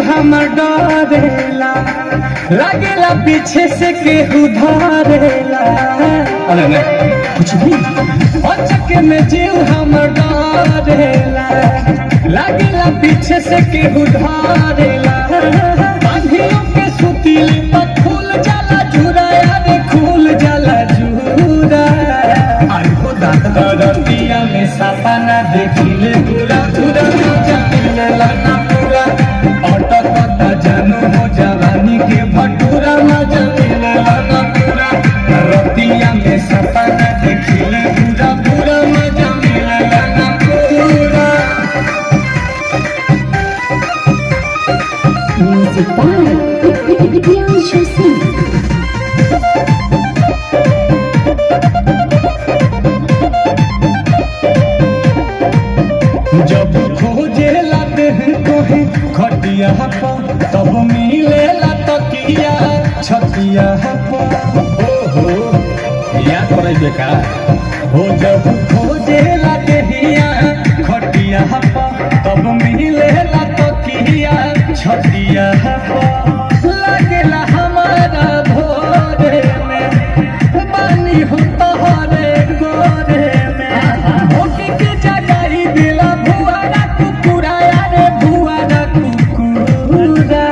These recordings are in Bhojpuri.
हमर डरेला, लागेला पीछे से केहू धरेला। अरे नहीं कुछ भी अचक में जीव हमर डरेला, लागेला पीछे से केहू धरेला। बांधियों के सुतीले तो खुल जाला जुरा, यारे खुल जाला जुरा। आई हो दादा रतिया में सपना देखिले पूरा पूरा मिलेला ना पूरा। ऑटो कता जानू हो जवानी के भटूरा, मजा मिलेला ना पूरा। रतिया में सपना देखिले पूरा पूरा, मजा मिलेला ना पूरा। Music by Priyanshu Singh. जब खोजेला देह तोहे खटिया पर, तब मिलेला तकिया छतिया पर। ओहो याद पड़े बेका हो, जब खोजेला देहिया खटिया पर, तब मिलेला तकिया छतिया पर। लागेला हमारा भोरे में पानी हो तोहरे गोरे में। भोटी के जगाई दिला भुआरा कुकुरा, यारे भुआरा कुकुरा।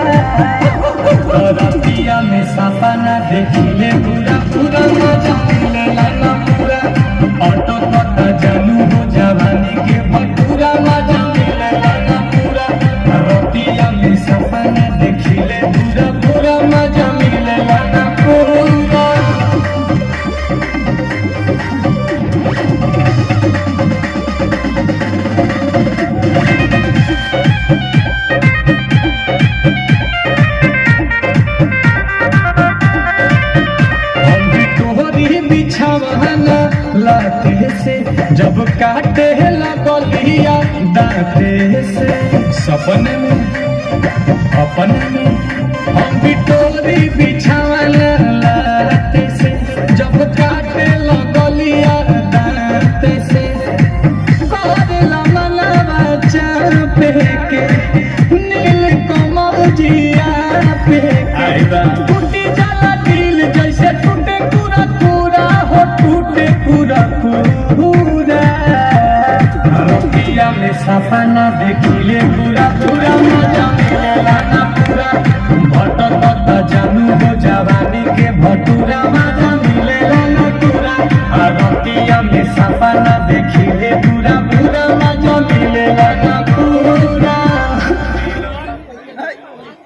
रतिया में सपना देखिले पूरा पूरा, मजा मिलेला ना पूरा। ऑटो कता जानू हो जवानी के भटूरा, मजा मिलेला ना पूरा। रतिया में सपना देखिले पूरा पूरा, मजा मिलेला ना पूरा। हम भी तोहरी बिछावाना लाते से, जब काटे लगलिया दाते से। सपने में अपने में हम भी तोहरी बिछावाना लाते से, जब काटे लगलिया दाते से। करेला मनवा चापे के, नील कमल जिया पे के। टूटी जाला दिल जैसे टूटे पूरा पूरा हो, टूटे पूरा पूरा। रतिया में सपना देखिले पूरा पूरा, मजा